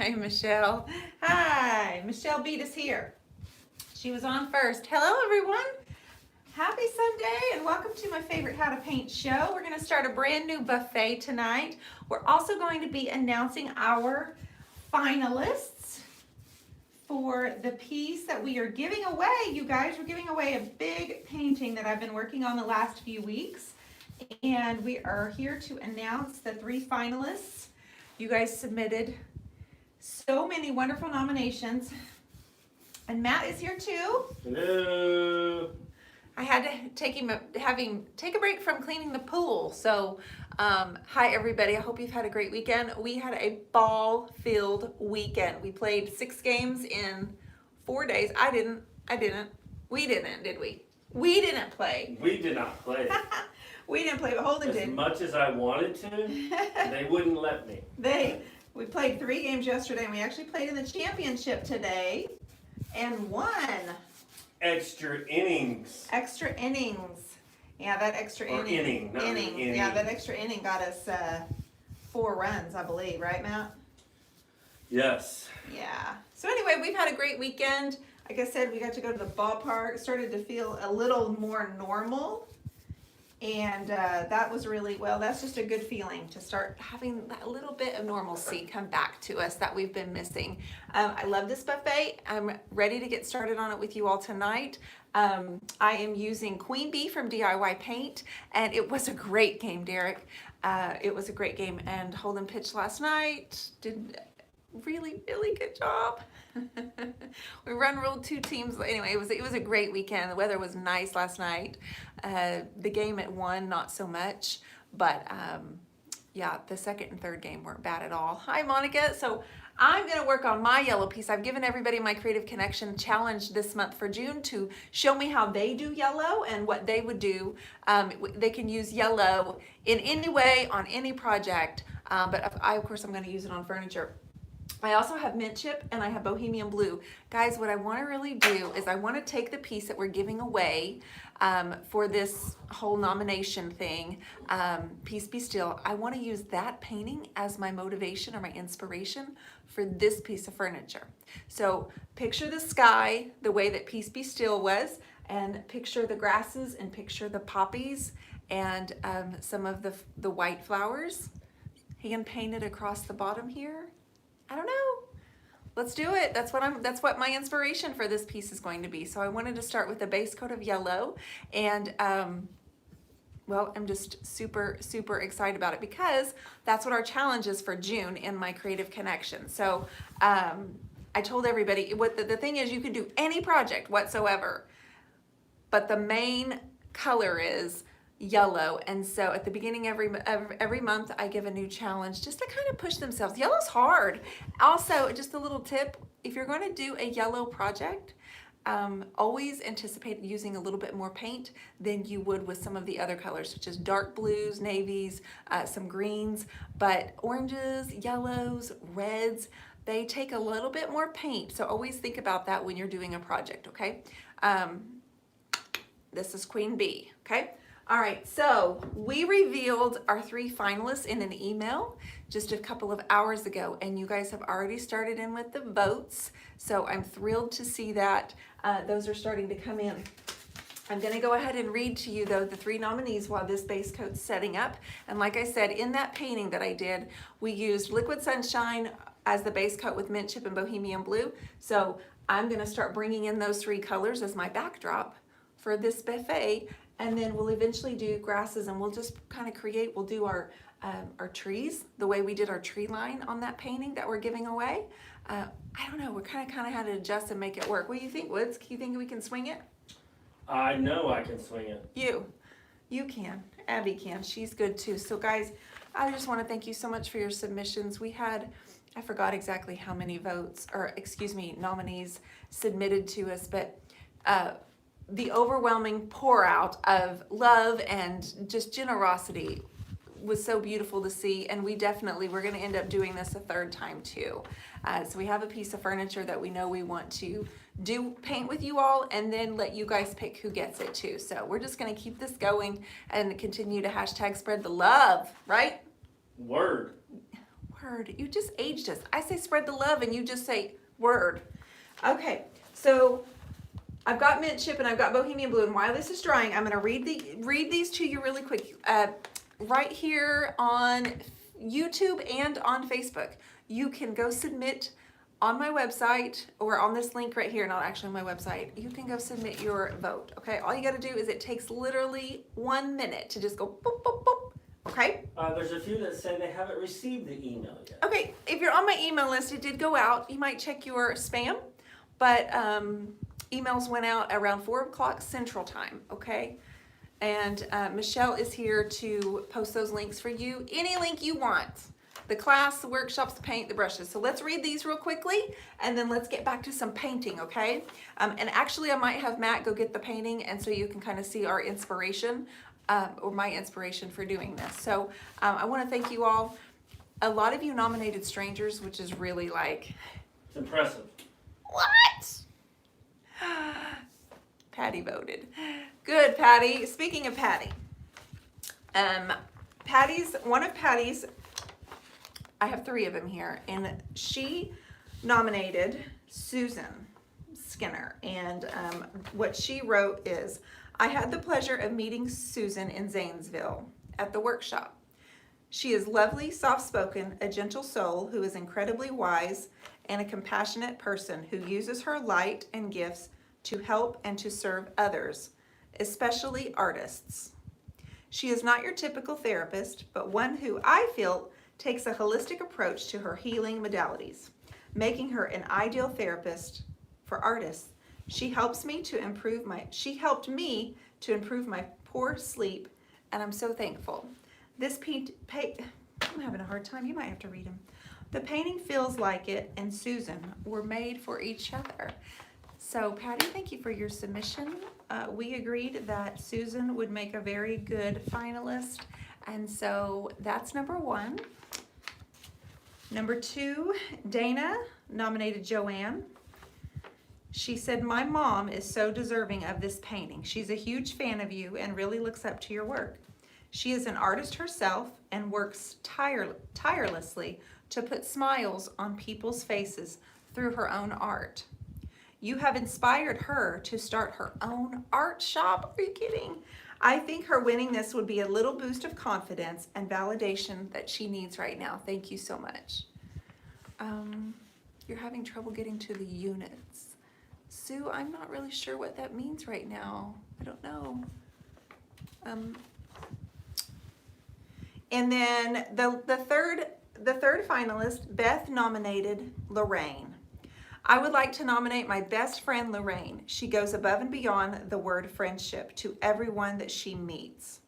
Hi, Michelle. Hi, Michelle beat us here. She was on first. Hello, everyone. Happy Sunday and welcome to my favorite How to Paint show. We're going to start a brand new buffet tonight. We're also going to be announcing our finalists for the piece that we are giving away. You guys, we're giving away a big painting that I've been working on the last few weeks. And we are here to announce the 3 finalists. You guys submitted so many wonderful nominations. And Matt is here too. Hello. I had to take take a break from cleaning the pool. So, hi everybody. I hope you've had a great weekend. We had a ball-filled weekend. We played 6 games in 4 days. We didn't, did we? We didn't play. We did not play. We didn't play, but Holden As did. much as I wanted to, they wouldn't let me. We played 3 games yesterday, and we actually played in the championship today and won. Extra innings. Extra innings. Yeah, that extra Or inning, not inning. inning. Yeah, that extra inning got us 4 runs, I believe, right, Matt? Yes. Yeah. So anyway, we've had a great weekend. Like I said, we got to go to the ballpark. It started to feel a little more normal. And that was really, well, that's just a good feeling to start having a little bit of normalcy come back to us that we've been missing. I love this buffet. I'm ready to get started on it with you all tonight. I am using Queen Bee from DIY Paint, and it was a great game, Derek. It was a great game, and Holden pitched last night. Did really good job. We run-rolled 2 teams. Anyway, it was a great weekend. The weather was nice last night. The game at 1, not so much, but yeah, the second and third game weren't bad at all. Hi, Monica. So I'm going to work on my yellow piece. I've given everybody my Creative Connection challenge this month for June to show me how they do yellow and what they would do. They can use yellow in any way on any project, but of course, I'm going to use it on furniture. I also have mint chip and I have bohemian blue. Guys, what I want to really do is I want to take the piece that we're giving away for this whole nomination thing, Peace Be Still. I want to use that painting as my motivation or my inspiration for this piece of furniture. So picture the sky the way that Peace Be Still was, and picture the grasses and picture the poppies and some of the white flowers. Hand painted across the bottom here. I don't know. Let's do it. That's what my inspiration for this piece is going to be. So I wanted to start with a base coat of yellow, and well, I'm just super excited about it because that's what our challenge is for June in my Creative Connection. So I told everybody what the thing is, you can do any project whatsoever, but the main color is yellow. And so at the beginning every month I give a new challenge just to kind of push themselves. Yellow's hard. Also, just a little tip, if you're going to do a yellow project, always anticipate using a little bit more paint than you would with some of the other colors, such as dark blues, navies, some greens, but oranges, yellows, reds, they take a little bit more paint. So always think about that when you're doing a project, okay? This is Queen Bee, okay? All right, so we revealed our 3 finalists in an email just a couple of hours ago, and you guys have already started in with the votes. So I'm thrilled to see that those are starting to come in. I'm going to go ahead and read to you, though, the 3 nominees while this base coat's setting up. And like I said, in that painting that I did, we used Liquid Sunshine as the base coat with mint chip and bohemian blue. So I'm going to start bringing in those 3 colors as my backdrop for this buffet. And then we'll eventually do grasses, and we'll just kind of we'll do our trees the way we did our tree line on that painting that we're giving away. I don't know, we're kind of had to adjust and make it work. What do you think, Woods? Do you think we can swing it? I know I can swing it. You can. Abby can. She's good too. So guys, I just want to thank you so much for your submissions. We had, I forgot exactly how many nominees submitted to us, but the overwhelming pour out of love and just generosity was so beautiful to see, and we're going to end up doing this a 3rd time too. So we have a piece of furniture that we know we want to paint with you all, and then let you guys pick who gets it too. So we're just going to keep this going and continue to hashtag spread the love, right? Word. Word. You just aged us. I say spread the love and you just say word. Okay, so I've got mint chip and I've got bohemian blue, and while this is drying, I'm going to read these to you really quick. Right here on YouTube and on Facebook, you can go submit on my website or on this link right here, not actually on my website. You can go submit your vote. Okay, all you got to do is it takes literally 1 minute to just go boop boop boop. Okay. There's a few that say they haven't received the email yet. Okay, if you're on my email list, it did go out. You might check your spam, but emails went out around 4 o'clock Central Time, okay? And Michelle is here to post those links for you. Any link you want. The class, the workshops, the paint, the brushes. So let's read these real quickly, and then let's get back to some painting, okay? And actually, I might have Matt go get the painting, and so you can kind of see our inspiration, or my inspiration for doing this. So I want to thank you all. A lot of you nominated strangers, which is really like... It's impressive. What? Patty voted. Good, Patty. Speaking of Patty, one of Patty's, I have 3 of them here, and she nominated Susan Skinner, and what she wrote is, I had the pleasure of meeting Susan in Zanesville at the workshop. She is lovely, soft-spoken, a gentle soul who is incredibly wise and a compassionate person who uses her light and gifts to help and to serve others, especially artists. She is not your typical therapist, but one who I feel takes a holistic approach to her healing modalities, making her an ideal therapist for artists. She helped me to improve my poor sleep, and I'm so thankful. This I'm having a hard time. You might have to read them. The painting feels like it and Susan were made for each other. So Patty, thank you for your submission. We agreed that Susan would make a very good finalist, and so that's number 1. Number 2, Dana nominated Joanne. She said, my mom is so deserving of this painting. She's a huge fan of you and really looks up to your work. She is an artist herself and works tirelessly to put smiles on people's faces through her own art. You have inspired her to start her own art shop. Are you kidding? I think her winning this would be a little boost of confidence and validation that she needs right now. Thank you so much. You're having trouble getting to the units. Sue, I'm not really sure what that means right now. I don't know. And then the third finalist, Beth nominated Lorraine. I would like to nominate my best friend, Lorraine. She goes above and beyond the word friendship to everyone that she meets.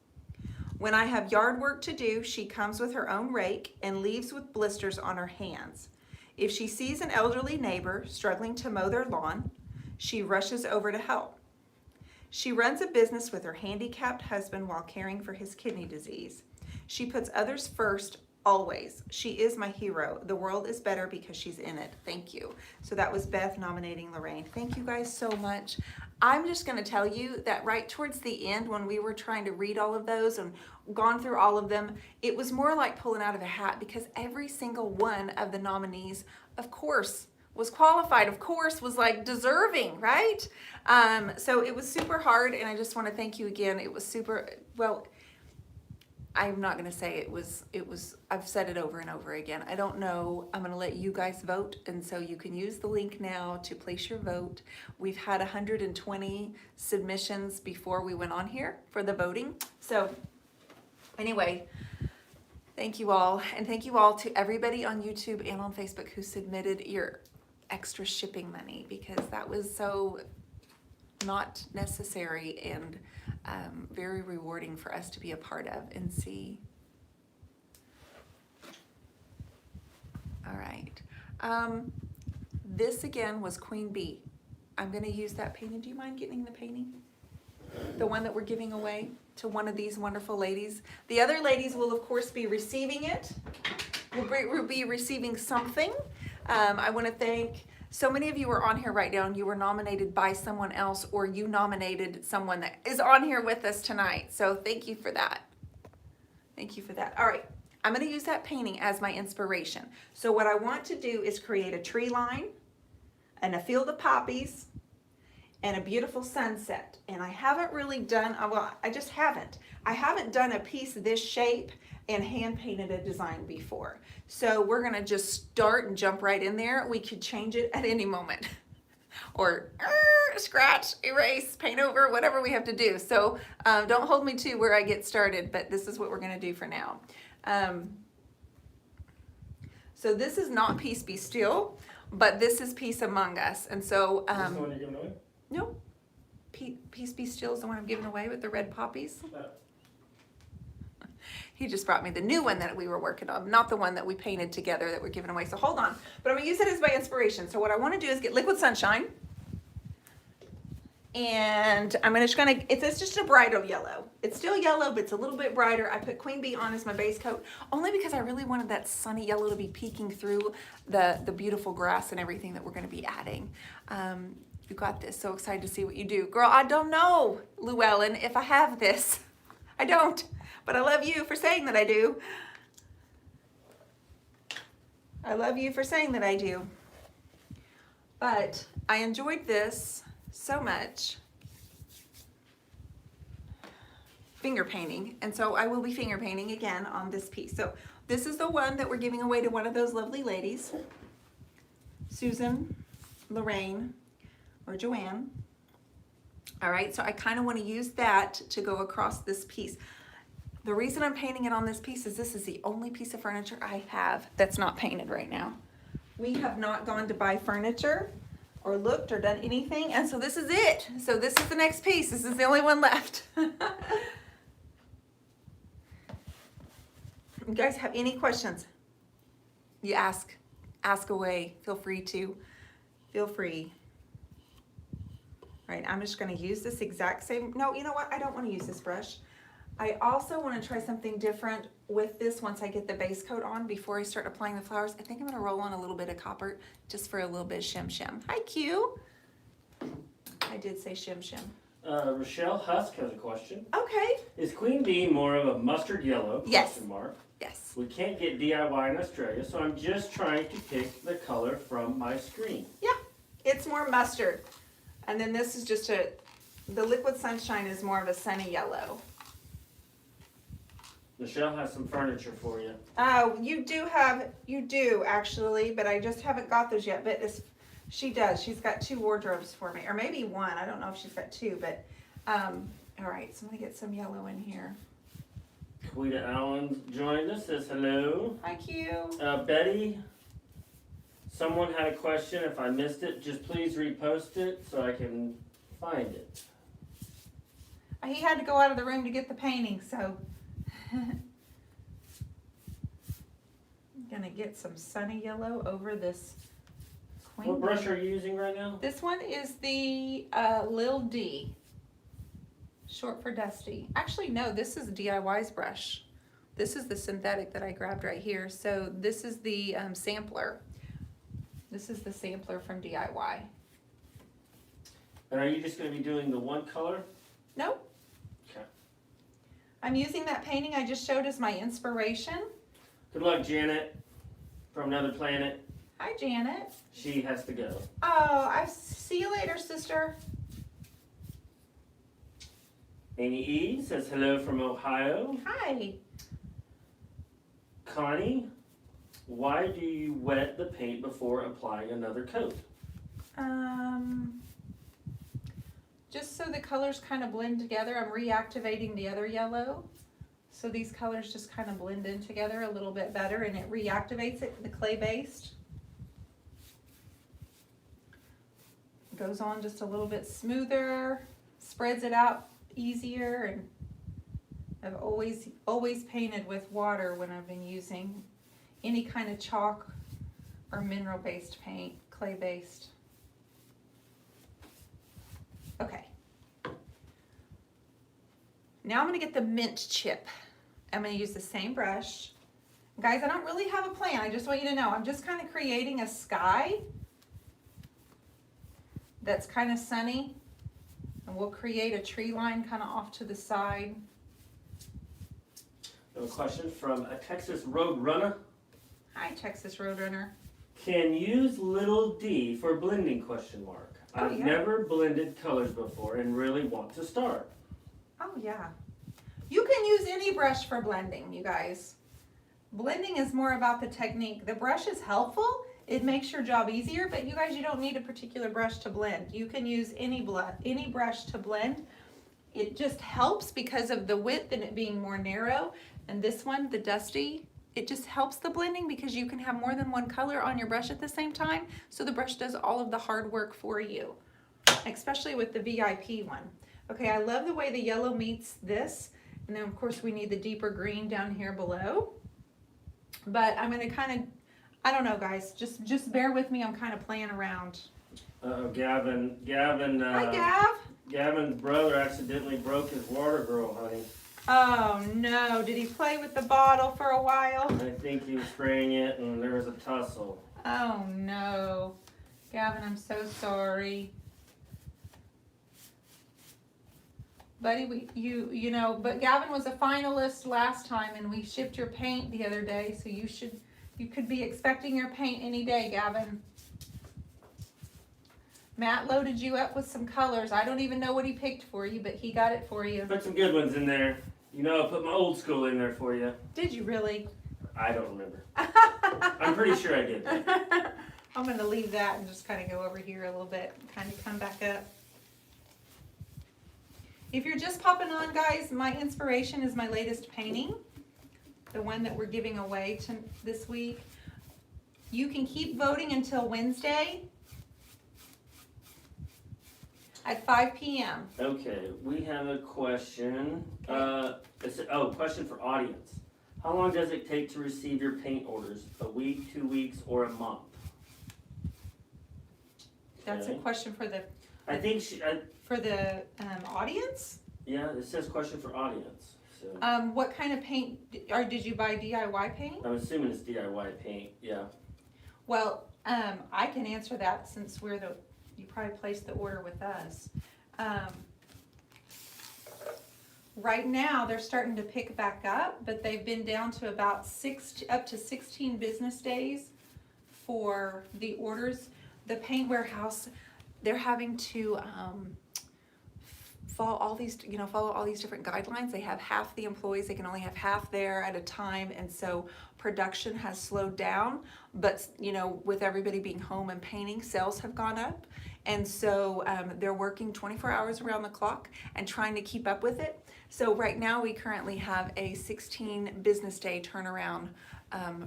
When I have yard work to do, she comes with her own rake and leaves with blisters on her hands. If she sees an elderly neighbor struggling to mow their lawn, she rushes over to help. She runs a business with her handicapped husband while caring for his kidney disease. She puts others first, always. She is my hero. The world is better because she's in it. Thank you. So that was Beth nominating Lorraine. Thank you guys so much. I'm just going to tell you that right towards the end, when we were trying to read all of those and gone through all of them, it was more like pulling out of a hat, because every single one of the nominees, of course, was qualified, of course, was like deserving, right? So it was super hard, and I just want to thank you again. It was super, well, I'm not going to say it was, I've said it over and over again. I don't know. I'm going to let you guys vote, and so you can use the link now to place your vote. We've had 120 submissions before we went on here for the voting. So anyway, thank you all, and thank you all to everybody on YouTube and on Facebook who submitted your extra shipping money, because that was so not necessary and very rewarding for us to be a part of and see. All right. This again was Queen Bee. I'm going to use that painting. Do you mind getting the painting? The one that we're giving away to one of these wonderful ladies. The other ladies will, of course, be receiving it. We'll be receiving something. I want to thank so many of you are on here right now, and you were nominated by someone else, or you nominated someone that is on here with us tonight. So thank you for that. Thank you for that. All right. I'm going to use that painting as my inspiration. So what I want to do is create a tree line and a field of poppies and a beautiful sunset. And I haven't really done, well, I just haven't. I haven't done a piece this shape and hand painted a design before. So we're going to just start and jump right in there. We could change it at any moment. Or scratch, erase, paint over, whatever we have to do. So don't hold me to where I get started, but this is what we're going to do for now. So this is not Peace Be Still, but this is Peace Among Us. And so, Is this the one you're giving away? no, Peace Be Still is the one I'm giving away with the red poppies. No. He just brought me the new one that we were working on, not the one that we painted together that we're giving away. So hold on, but I'm gonna use it as my inspiration. So what I wanna do is get liquid sunshine. And it's just a brighter yellow. It's still yellow, but it's a little bit brighter. I put Queen Bee on as my base coat, only because I really wanted that sunny yellow to be peeking through the beautiful grass and everything that we're gonna be adding. You got this, so excited to see what you do. Girl, I don't know, Llewellyn, if I have this. I don't, but I love you for saying that I do. I love you for saying that I do. But I enjoyed this so much. Finger painting, and so I will be finger painting again on this piece. So this is the one that we're giving away to one of those lovely ladies, Susan, Lorraine, or Joanne. All right, so I kind of want to use that to go across this piece. The reason I'm painting it on this piece is this is the only piece of furniture I have that's not painted right now. We have not gone to buy furniture or looked or done anything, and so this is it. So this is the next piece. This is the only one left. You guys have any questions? You ask away. Feel free to. Feel free. All right, I'm just gonna use this exact same, no, you know what? I don't wanna use this brush. I also wanna try something different with this once I get the base coat on before I start applying the flowers. I think I'm gonna roll on a little bit of copper just for a little bit of shim shim. Hi, Q. I did say shim shim. Rochelle Husk has a question. Okay. Is Queen Bee more of a mustard yellow? Yes. Question mark. Yes. We can't get DIY in Australia, so I'm just trying to pick the color from my screen. Yeah, it's more mustard. And then this is just the liquid sunshine is more of a sunny yellow. Michelle has some furniture for you. Oh, you do actually, but I just haven't got those yet, but she does. She's got 2 wardrobes for me, or maybe 1. I don't know if she's got 2, but, all right, so I'm gonna get some yellow in here. Quita Allen joined us, says hello. Hi, Q. Betty, someone had a question. If I missed it, just please repost it so I can find it. He had to go out of the room to get the painting, so. I'm gonna get some sunny yellow over this Queen. What brush are you using right now? This one is the Lil D, short for Dusty. Actually, no, this is DIY's brush. This is the synthetic that I grabbed right here. So this is the sampler. This is the sampler from DIY. And are you just going to be doing the one color? Nope. Okay. I'm using that painting I just showed as my inspiration. Good luck, Janet, from another planet. Hi, Janet. She has to go. Oh, I see you later, sister. Amy E says hello from Ohio. Hi. Connie, why do you wet the paint before applying another coat? Just so the colors kind of blend together. I'm reactivating the other yellow. So these colors just kind of blend in together a little bit better, and it reactivates it, the clay-based. Goes on just a little bit smoother, spreads it out easier, and I've always painted with water when I've been using any kind of chalk or mineral-based paint, clay-based. Okay. Now I'm gonna get the mint chip. I'm gonna use the same brush. Guys, I don't really have a plan. I just want you to know, I'm just kind of creating a sky that's kind of sunny. And we'll create a tree line kind of off to the side. A question from a Texas Road Runner. Hi, Texas Roadrunner. Can use little d for blending, question mark. Oh, I've yeah. never blended colors before and really want to start. Oh, yeah. You can use any brush for blending, you guys. Blending is more about the technique. The brush is helpful. It makes your job easier, but you guys, you don't need a particular brush to blend. You can use any brush to blend. It just helps because of the width and it being more narrow. And this one, the Dusty, it just helps the blending because you can have more than one color on your brush at the same time. So the brush does all of the hard work for you, especially with the VIP one. Okay, I love the way the yellow meets this. And then of course we need the deeper green down here below. But I'm gonna kind of, I don't know guys, just bear with me, I'm kind of playing around. Gavin, Hi Gav. Gavin's brother accidentally broke his water girl, honey. Oh no, did he play with the bottle for a while? I think he was spraying it and there was a tussle. Oh no. Gavin, I'm so sorry. Buddy, you know, but Gavin was a finalist last time and we shipped your paint the other day, so you could be expecting your paint any day, Gavin. Matt loaded you up with some colors. I don't even know what he picked for you, but he got it for you. Put some good ones in there. You know, I put my old school in there for you. Did you really? I don't remember. I'm pretty sure I did. I'm going to leave that and just kind of go over here a little bit, kind of come back up. If you're just popping on, guys, my inspiration is my latest painting, the one that we're giving away this week. You can keep voting until Wednesday at 5 p.m. Okay, we have a question. Question for audience. How long does it take to receive your paint orders? A week, 2 weeks, or a month? That's a question for the I think audience. Yeah, it says question for audience. So What kind of paint, or did you buy DIY paint? I'm assuming it's DIY paint. Yeah. Well, I can answer that since you probably placed the order with us. Right now, they're starting to pick back up, but they've been down to about up to 16 business days for the orders. The paint warehouse, they're having to follow all these different guidelines. They have half the employees, they can only have half there at a time, and so production has slowed down. But with everybody being home and painting, sales have gone up, and so they're working 24 hours around the clock and trying to keep up with it. So right now we currently have a 16 business day turnaround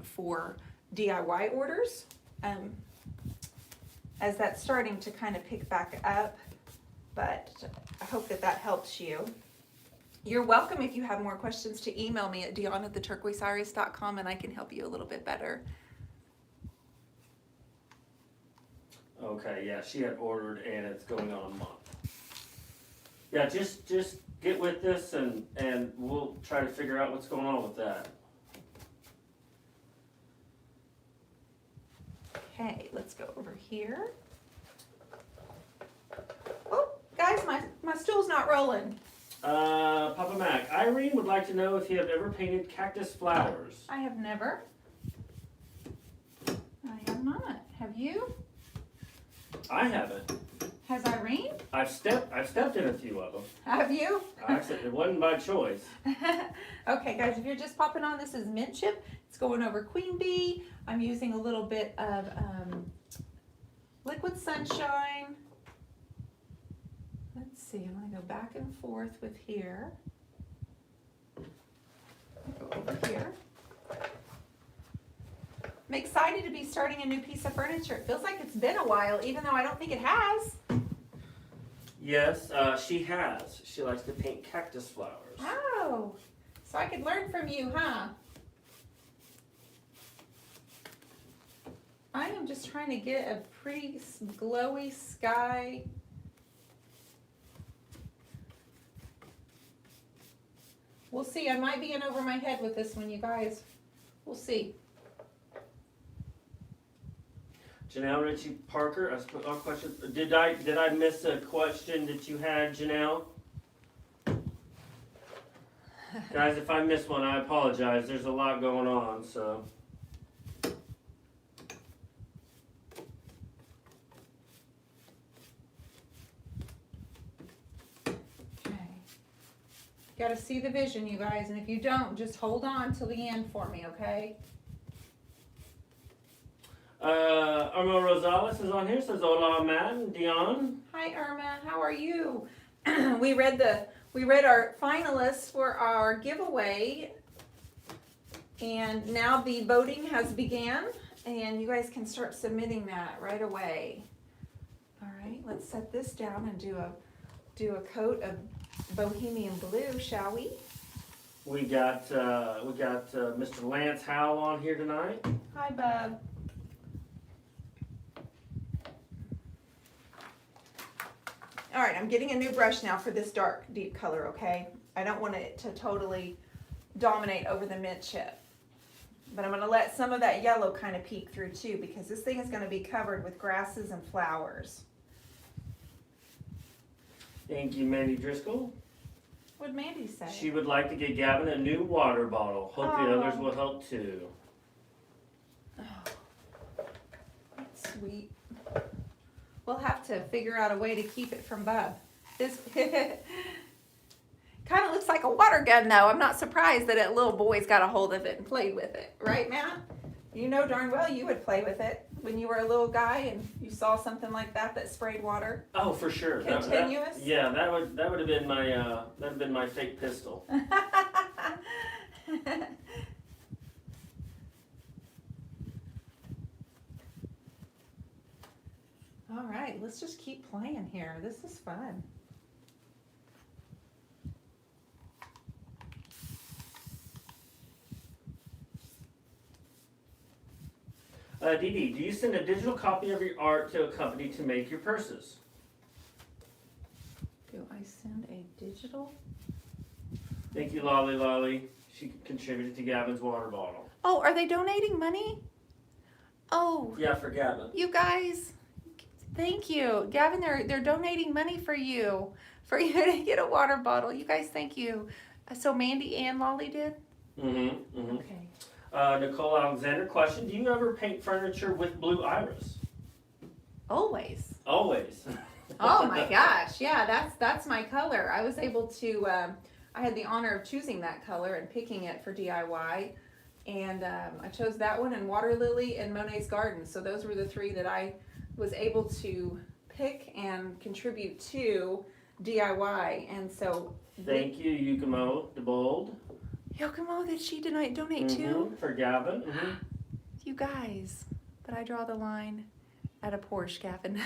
for DIY orders, as that's starting to kind of pick back up. But I hope that helps you. You're welcome, if you have more questions, to email me at Dionne@theturquoiseiris.com and I can help you a little bit better. Okay, yeah, she had ordered and it's going on a month. Yeah, just get with this and we'll try to figure out what's going on with that. Okay, let's go over here. Oh, guys, my stool's not rolling. Papa Mac, Irene would like to know if you have ever painted cactus flowers. I have never. I have not. Have you? I haven't. Has Irene? I've stepped in a few of them. Have you? It wasn't by choice. Okay, guys, if you're just popping on, this is mint chip. It's going over queen bee. I'm using a little bit of liquid sunshine. Let's see, I'm gonna go back and forth with here. Go over here. I'm excited to be starting a new piece of furniture. It feels like it's been a while, even though I don't think it has. Yes, she has. She likes to paint cactus flowers. Oh, so I could learn from you, huh? I am just trying to get a pretty glowy sky. We'll see. I might be in over my head with this one, you guys. We'll see. Janelle Ritchie Parker, I put our question. Did I miss a question that you had, Janelle? Guys, if I miss one, I apologize. There's a lot going on, so. Okay. Gotta see the vision, you guys, and if you don't, just hold on till the end for me, okay? Irma Rosales is on here, says hola Matt and Dionne. Hi Irma, how are you? we read our finalists for our giveaway, and now the voting has began, and you guys can start submitting that right away. All right, let's set this down and do a coat of bohemian blue, shall we? We got Mr. Lance Howell on here tonight. Hi Bub. All right, I'm getting a new brush now for this dark, deep color, okay? I don't want it to totally dominate over the mint chip. But I'm gonna let some of that yellow kind of peek through too, because this thing is gonna be covered with grasses and flowers. Thank you, Mandy Driscoll. What'd Mandy say? She would like to get Gavin a new water bottle. Hope the others will help too. Oh, that's sweet. We'll have to figure out a way to keep it from Bub. This kind of looks like a water gun though. I'm not surprised that a little boy's got a hold of it and played with it. Right, Matt? You know darn well you would play with it when you were a little guy and you saw something like that sprayed water. Oh, for sure. Continuous? That would have been my fake pistol. All right, let's just keep playing here. This is fun. Dee Dee, do you send a digital copy of your art to a company to make your purses? Do I send a digital? Thank you, Lolly. She contributed to Gavin's water bottle. Oh, are they donating money? Oh. Yeah, for Gavin. You guys, thank you. Gavin, they're donating money for you to get a water bottle. You guys, thank you. So Mandy and Lolly did? Mm-hmm. Okay. Nicole Alexander, question, do you ever paint furniture with blue iris? Always. Always. Oh my gosh, yeah, that's my color. I was able to, I had the honor of choosing that color and picking it for DIY. And I chose that one and Water Lily and Monet's Garden. So those were the three that I was able to pick and contribute to DIY. And so Thank you, Yukimo the Bold. Yokomo, did she donate too? For Gavin. You guys, but I draw the line at a Porsche, Gavin.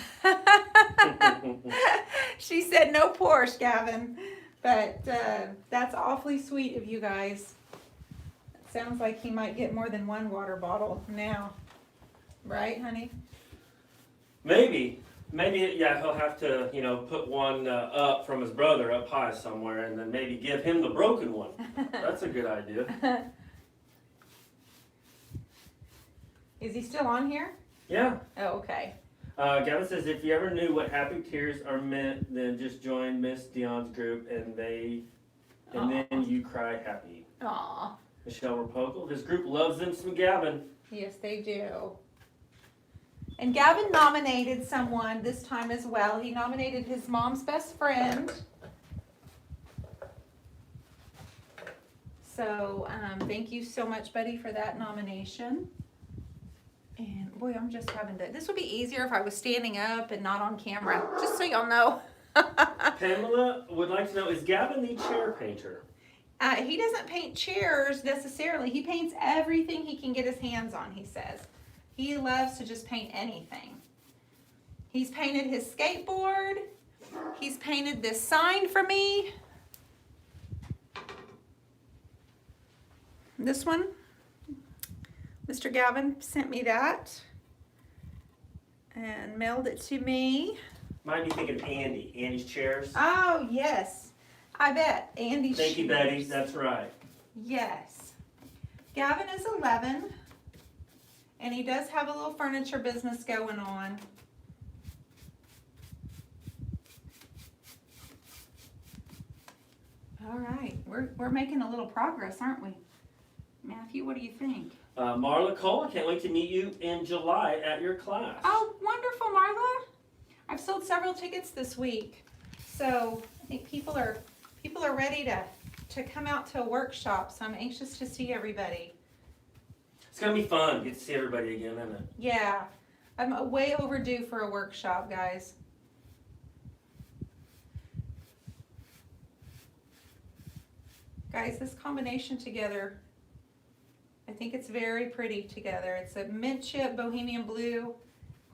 She said no Porsche, Gavin. But that's awfully sweet of you guys. It sounds like he might get more than one water bottle now. Right, honey? Maybe, yeah, he'll have to, put one up from his brother up high somewhere and then maybe give him the broken one. That's a good idea. Is he still on here? Yeah. Oh, okay. Gavin says, if you ever knew what happy tears are meant, then just join Miss Dionne's group and then you cry happy. Aw. Michelle Rapokel, his group loves them some Gavin. Yes, they do. And Gavin nominated someone this time as well. He nominated his mom's best friend. So thank you so much, Buddy, for that nomination. And boy, I'm just having to, this would be easier if I was standing up and not on camera, just so y'all know. Pamela would like to know, is Gavin the chair painter? He doesn't paint chairs necessarily. He paints everything he can get his hands on, he says. He loves to just paint anything. He's painted his skateboard. He's painted this sign for me. This one, Mr. Gavin sent me that and mailed it to me. Might be thinking Andy's chairs. Oh, yes. I bet. Andy's Thank you, Betty. That's right. Yes. Gavin is 11. And he does have a little furniture business going on. All right, we're making a little progress, aren't we? Matthew, what do you think? Marla Cole, I can't wait to meet you in July at your class. Oh, wonderful, Marla. I've sold several tickets this week, so I think people are ready to come out to a workshop. So I'm anxious to see everybody. It's gonna be fun. Get to see everybody again, isn't it? Yeah, I'm way overdue for a workshop, guys. Guys, this combination together, I think it's very pretty together. It's a mint chip, bohemian blue,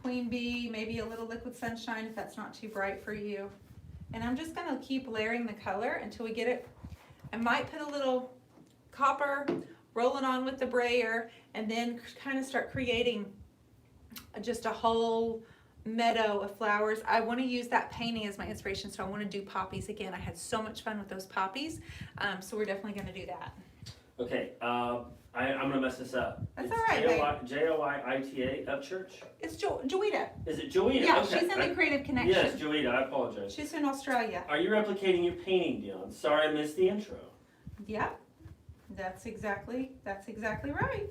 queen bee, maybe a little liquid sunshine if that's not too bright for you. And I'm just gonna keep layering the color until we get it. I might put a little copper, roll it on with the brayer, and then kind of start creating just a whole meadow of flowers. I want to use that painting as my inspiration, so I want to do poppies again. I had so much fun with those poppies, so we're definitely going to do that. Okay, I'm gonna mess this up. That's It's all right, Joyita Upchurch? It's Joita. Is it Joyita? Yeah, Okay. she's in the Creative Connection. Yes, Joyita, I apologize. She's in Australia. Are you replicating your painting, Dionne? Sorry I missed the intro. Yep, that's exactly right.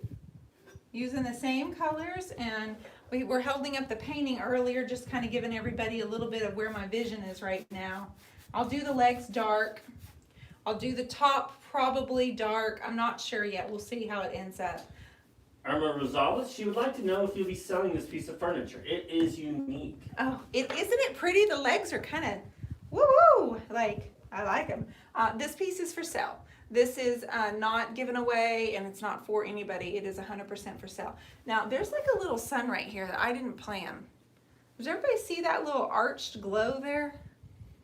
Using the same colors, and we were holding up the painting earlier, just kind of giving everybody a little bit of where my vision is right now. I'll do the legs dark. I'll do the top probably dark. I'm not sure yet. We'll see how it ends up. Irma Rosales, she would like to know if you'll be selling this piece of furniture. It is unique. Oh, isn't it pretty? The legs are kind of woo-woo. Like, I like them. This piece is for sale. This is not given away, and it's not for anybody. It is 100% for sale. Now, there's like a little sun right here that I didn't plan. Does everybody see that little arched glow there?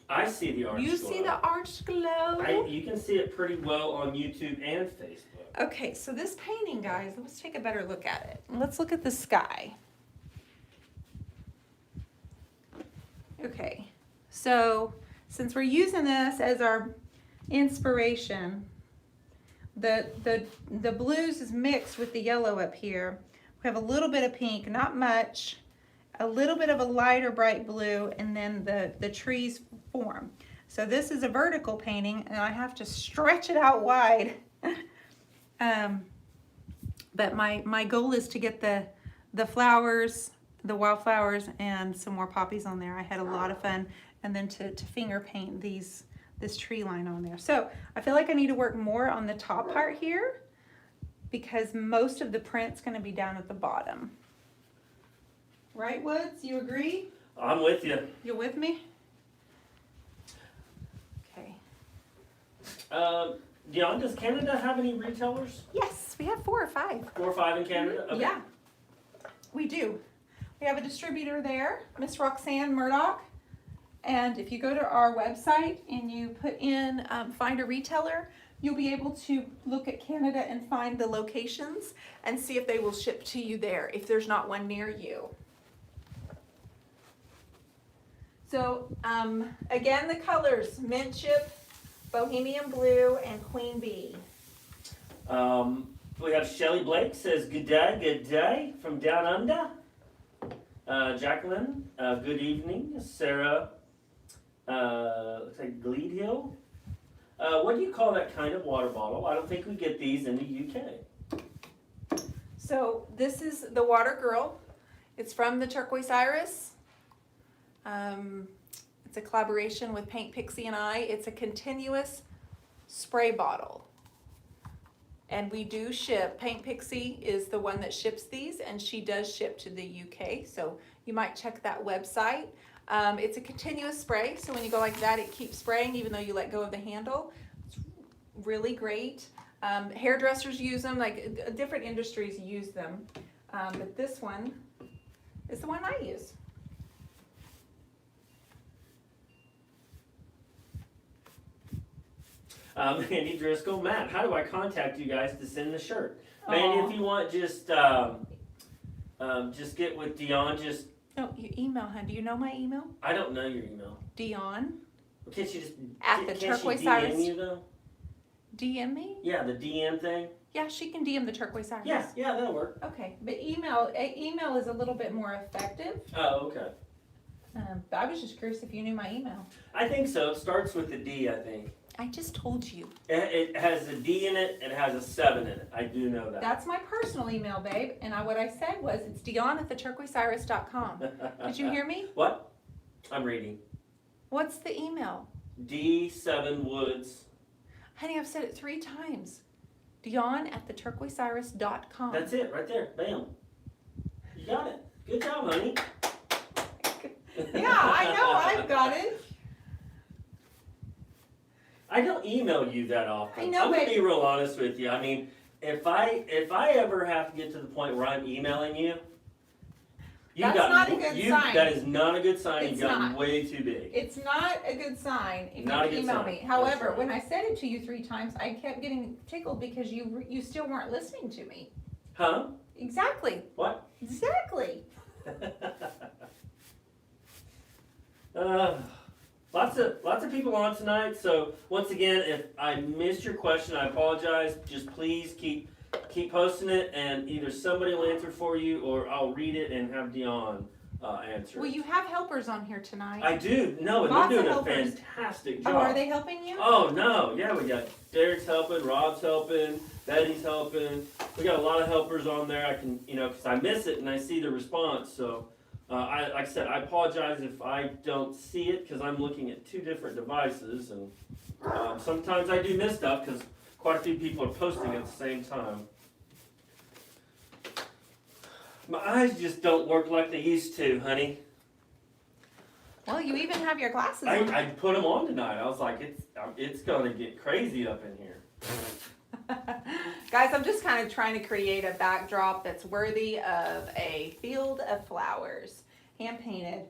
I see the arched glow. You see the arched glow? You can see it pretty well on YouTube and Facebook. Okay, so this painting, guys, let's take a better look at it. Let's look at the sky. Okay, so since we're using this as our inspiration, the blues is mixed with the yellow up here. We have a little bit of pink, not much, a little bit of a lighter bright blue, and then the trees form. So this is a vertical painting, and I have to stretch it out wide. But my goal is to get the flowers, the wildflowers, and some more poppies on there. I had a lot of fun, and then to finger paint this tree line on there. So I feel like I need to work more on the top part here because most of the print's going to be down at the bottom. Right, Woods? You agree? I'm with you. You're with me? Okay. Dionne, does Canada have any retailers? Yes, we have 4 or 5. 4 or 5 in Canada? Okay. Yeah, we do. We have a distributor there, Miss Roxanne Murdoch. And if you go to our website and you put in find a retailer, you'll be able to look at Canada and find the locations and see if they will ship to you there if there's not one near you. So again, the colors, mint chip, bohemian blue, and queen bee. We have Shelley Blake says, good day from down under. Jacqueline, good evening. Sarah, looks like Gleed Hill. What do you call that kind of water bottle? I don't think we get these in the UK. So this is the Water Girl. It's from the Turquoise Iris. It's a collaboration with Paint Pixie and I. It's a continuous spray bottle. And we do ship. Paint Pixie is the one that ships these, and she does ship to the UK. So you might check that website. It's a continuous spray, so when you go like that, it keeps spraying even though you let go of the handle. It's really great. Hairdressers use them, like different industries use them. But this one is the one I use. Mandy Driscoll, Matt, how do I contact you guys to send the shirt? Mandy, if you want, just get with Dionne. No, your email, hon. Do you know my email? I don't know your email. Dionne. Can't she just At the can't Turquoise she DM Iris. you though? DM me? Yeah, the DM thing. Yeah, she can DM the Turquoise Iris. Yeah, that'll work. Okay, but email is a little bit more effective. Oh, okay. But I was just curious if you knew my email. I think so. It starts with the D, I think. I just told you. It has a D in it, it has a 7 in it. I do know that. That's my personal email, babe. And what I said was, it's Dionne@theturquoiseiris.com. Did you hear me? What? I'm reading. What's the email? D7 Woods. Honey, I've said it 3 times. Dionne@theturquoiseiris.com. That's it, right there. Bam. You got it. Good job, honey. Yeah, I know, I've got it. I don't email you that often. I know, I'm gonna but- be real honest with you. I mean, if I ever have to get to the point where I'm emailing you, That's not a good sign. That is not a good sign. It's You've gotten not. way too big. It's not a good sign if Not a you good email sign. me. That's However, right. when I said it to you 3 times, I kept getting tickled because you still weren't listening to me. Huh? Exactly. What? Exactly. Lots of people on tonight. So once again, if I missed your question, I apologize. Just please keep posting it, and either somebody will answer for you, or I'll read it and have Dionne answer. Well, you have helpers on here tonight. I do. No, and Lots they're of doing a helpers. fantastic job. Oh, are they helping you? Oh no, yeah, we got Derek's helping, Rob's helping, Betty's helping. We got a lot of helpers on there. I can, because I miss it and I see the response. So, like I said, I apologize if I don't see it because I'm looking at 2 different devices, and sometimes I do miss stuff because quite a few people are posting at the same time. My eyes just don't work like they used to, honey. Well, you even have your glasses on. I put them on tonight. I was like, it's gonna get crazy up in here. Guys, I'm just kind of trying to create a backdrop that's worthy of a field of flowers, hand painted.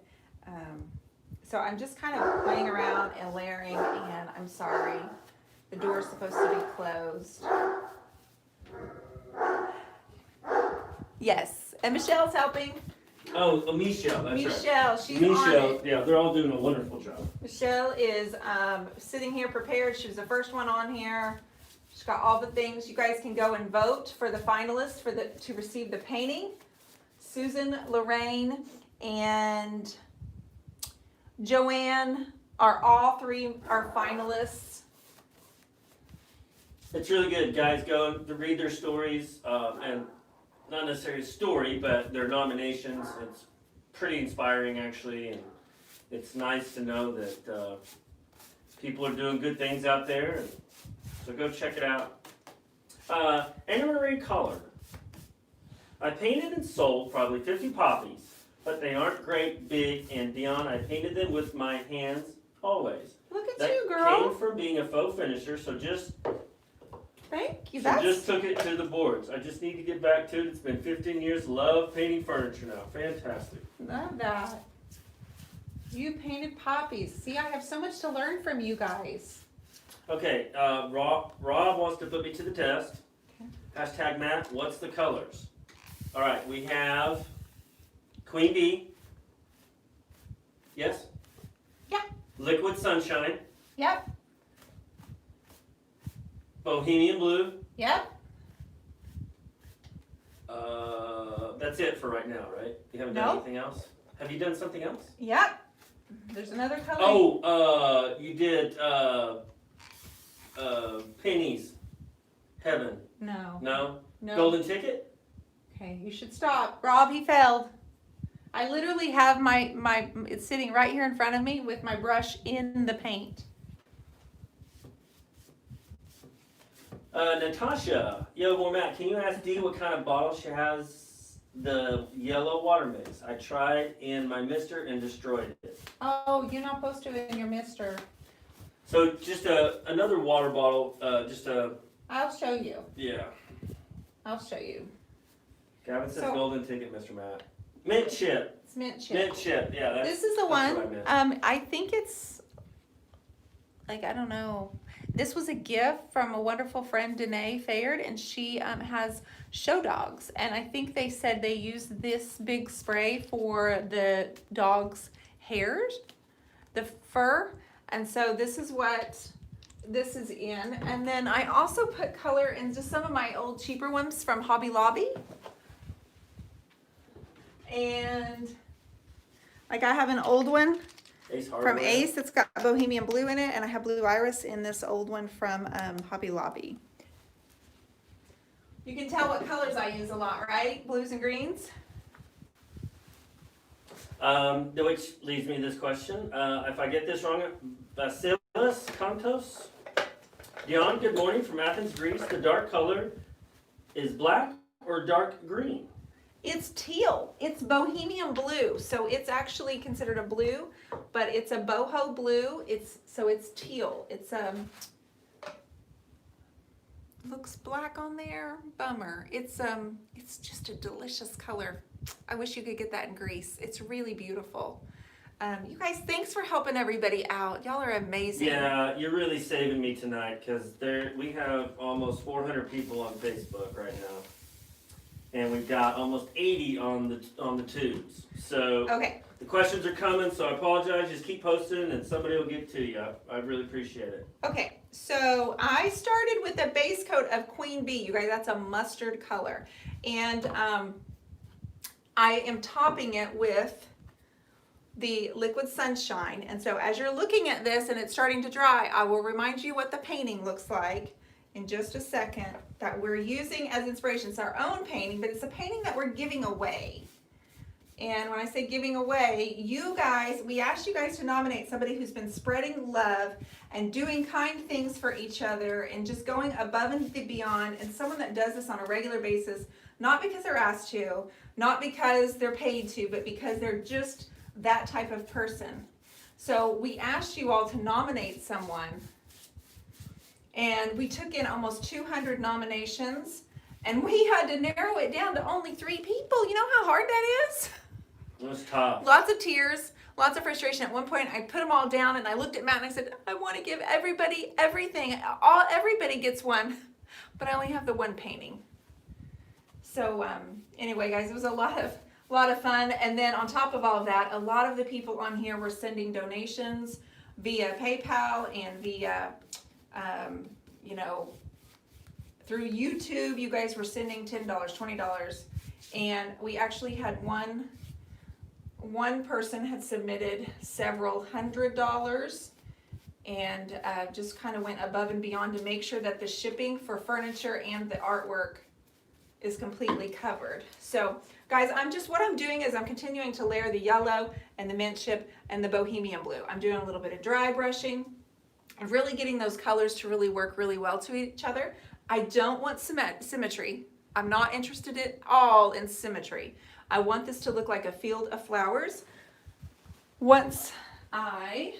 So I'm just kind of playing around and layering, and I'm sorry, the door's supposed to be closed. Yes, and Michelle's helping. Oh, Michelle, that's right. Michelle, she's on Michelle, it. yeah, they're all doing a wonderful job. Michelle is sitting here prepared. She was the first one on here. She's got all the things. You guys can go and vote for the finalists to receive the painting. Susan, Lorraine, and Joanne are all 3 are finalists. It's really good. Guys go to read their stories, and not necessarily a story, but their nominations. It's pretty inspiring, actually, and it's nice to know that people are doing good things out there. And so go check it out. Anna Marie Collard. I painted and sold probably 50 poppies, but they aren't great big, and Dionne, I painted them with my hands always. Look at That you, girl. came from being a faux finisher, so just Thank you. just took it to the boards. I just need to get back to it. It's been 15 years. Love painting furniture now. Fantastic. Love that. You painted poppies. See, I have so much to learn from you guys. Okay, Rob wants to put me to the test. Okay. Hashtag Matt, what's the colors? All right, we have Queen Bee. Yes? Yeah. Liquid Sunshine. Yep. Bohemian Blue. Yep. That's it for right now, right? You haven't done No. anything else? Have you done something else? Yep. There's another color. Oh, you did Penny's Heaven. No. No? No. Golden Ticket? Okay, you should stop. Rob, he failed. I literally have it's sitting right here in front of me with my brush in the paint. Natasha, yo, well, Matt, can you ask Dee what kind of bottle she has the yellow water mix? I tried in my mister and destroyed it. Oh, you're not supposed to in your mister. So just another water bottle, I'll show you. yeah. I'll show you. Gavin says So- golden ticket, Mr. Matt. Mint chip. It's mint chip. Mint chip, yeah. That's, This is the that's one. what I meant. I think it's like, I don't know. This was a gift from a wonderful friend, Danae Fayard, and she has show dogs. And I think they said they use this big spray for the dog's hairs, the fur. And so this is what this is in. And then I also put color into some of my old cheaper ones from Hobby Lobby. And like I have an old one Ace Hardware. From Ace, it's got bohemian blue in it, and I have blue iris in this old one from Hobby Lobby. You can tell what colors I use a lot, right? Blues and greens. Which leads me to this question. If I get this wrong, Basilis Kantos. Dionne, good morning from Athens, Greece. The dark color is black or dark green? It's teal. It's bohemian blue, so it's actually considered a blue, but it's a boho blue. It's teal. It's looks black on there. Bummer. It's just a delicious color. I wish you could get that in Greece. It's really beautiful. You guys, thanks for helping everybody out. Y'all are amazing. Yeah, you're really saving me tonight because we have almost 400 people on Facebook right now, and we've got almost 80 on the tubes. So Okay. the questions are coming. So I apologize. Just keep posting, and somebody will get to you. I really appreciate it. Okay, so I started with a base coat of Queen Bee. You guys, that's a mustard color, and I am topping it with the Liquid Sunshine. And so as you're looking at this and it's starting to dry, I will remind you what the painting looks like in just a second that we're using as inspiration. It's our own painting, but it's a painting that we're giving away. And when I say giving away, you guys, we asked you guys to nominate somebody who's been spreading love and doing kind things for each other and just going above and beyond, and someone that does this on a regular basis, not because they're asked to, not because they're paid to, but because they're just that type of person. So we asked you all to nominate someone, and we took in almost 200 nominations, and we had to narrow it down to only 3 people. You know how hard that is? It was tough. Lots of tears, lots of frustration. At one point, I put them all down, and I looked at Matt and I said, I want to give everybody everything. Everybody gets one, but I only have the one painting. So anyway, guys, it was a lot of fun. And then on top of all of that, a lot of the people on here were sending donations via PayPal and via, through YouTube. You guys were sending $10, $20, and we actually had one person had submitted several $100s, and just kind of went above and beyond to make sure that the shipping for furniture and the artwork is completely covered. So guys, what I'm doing is I'm continuing to layer the yellow and the mint chip and the bohemian blue. I'm doing a little bit of dry brushing and really getting those colors to really work really well to each other. I don't want symmetry. I'm not interested at all in symmetry. I want this to look like a field of flowers. Once I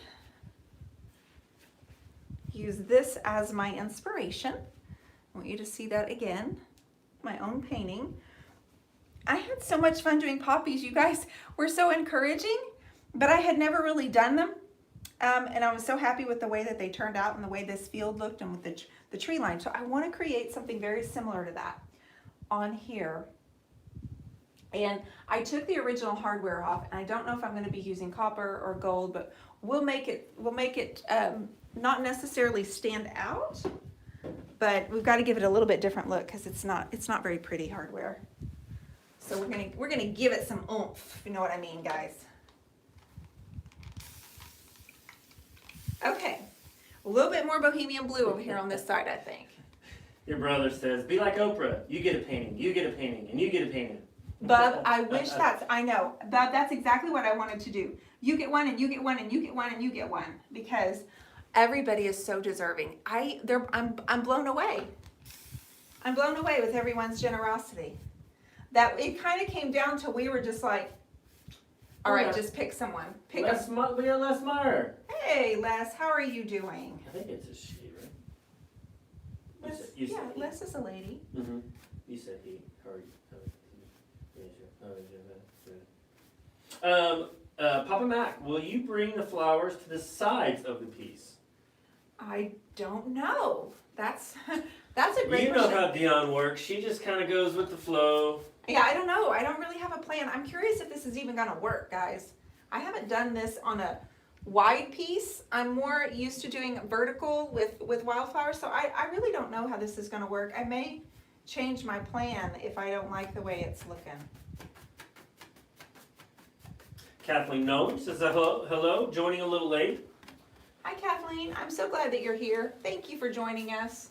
use this as my inspiration, I want you to see that again, my own painting. I had so much fun doing poppies. You guys were so encouraging, but I had never really done them. And I was so happy with the way that they turned out and the way this field looked and with the tree line. So I want to create something very similar to that on here. And I took the original hardware off, and I don't know if I'm going to be using copper or gold, but we'll make it not necessarily stand out, but we've got to give it a little bit different look because it's not very pretty hardware. So we're gonna give it some oomph, if you know what I mean, guys. Okay, a little bit more bohemian blue over here on this side, I think. Your brother says, be like Oprah. You get a painting, you get a painting, and you get a painting. Bub, I wish I know. Bub, that's exactly what I wanted to do. You get one, and you get one, and you get one, and you get one, because everybody is so deserving. I'm blown away. I'm blown away with everyone's generosity. That it kind of came down to we were just like, all right, just pick someone. We got Les Meyer. Hey, Les, how are you doing? I think it's a she, right? Les is a lady. Mm-hmm. You said he. How are you? Papa Mac, will you bring the flowers to the sides of the piece? I don't know. That's a great question. You know how Dionne works. She just kind of goes with the flow. Yeah, I don't know. I don't really have a plan. I'm curious if this is even gonna work, guys. I haven't done this on a wide piece. I'm more used to doing vertical with wildflowers, so I really don't know how this is gonna work. I may change my plan if I don't like the way it's looking. Kathleen Nolan says hello, joining a little late. Hi, Kathleen. I'm so glad that you're here. Thank you for joining us.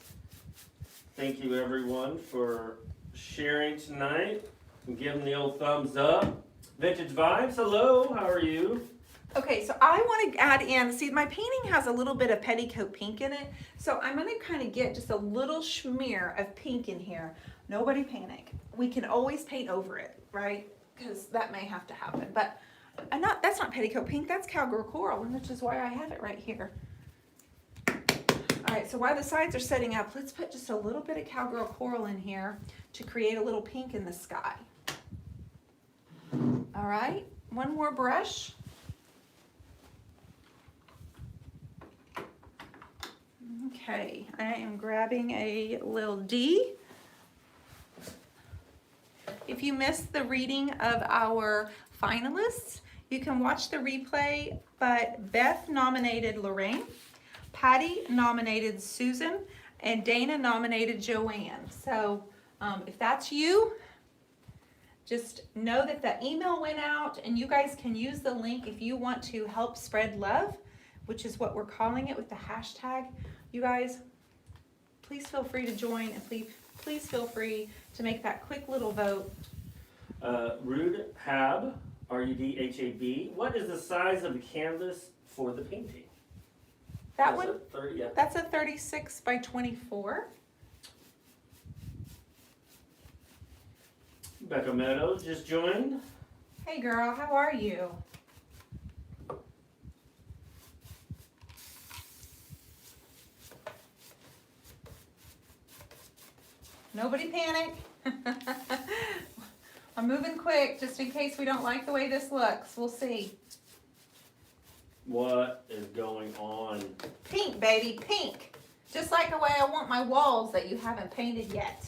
Thank you, everyone, for sharing tonight and giving the old thumbs up. Vintage Vibes, hello, how are you? Okay, so I want to add in, see, my painting has a little bit of petticoat pink in it, so I'm going to kind of get just a little smear of pink in here. Nobody panic. We can always paint over it, right? Because that may have to happen, but that's not petticoat pink, that's cowgirl coral, which is why I have it right here. All right, so while the sides are setting up, let's put just a little bit of cowgirl coral in here to create a little pink in the sky. All right, one more brush. Okay, I am grabbing a little D. If you missed the reading of our finalists, you can watch the replay, but Beth nominated Lorraine, Patty nominated Susan, and Dana nominated Joanne. So if that's you, just know that the email went out and you guys can use the link if you want to help spread love, which is what we're calling it with the hashtag. You guys, please feel free to join and please feel free to make that quick little vote. Rudhab, R-U-D-H-A-B, what is the size of the canvas for the painting? That one, 30, yeah. that's a 36 by 24. Becca Meadows just joined. Hey girl, how are you? Nobody panic. I'm moving quick just in case we don't like the way this looks. We'll see. What is going on? Pink, baby, pink. Just like the way I want my walls that you haven't painted yet.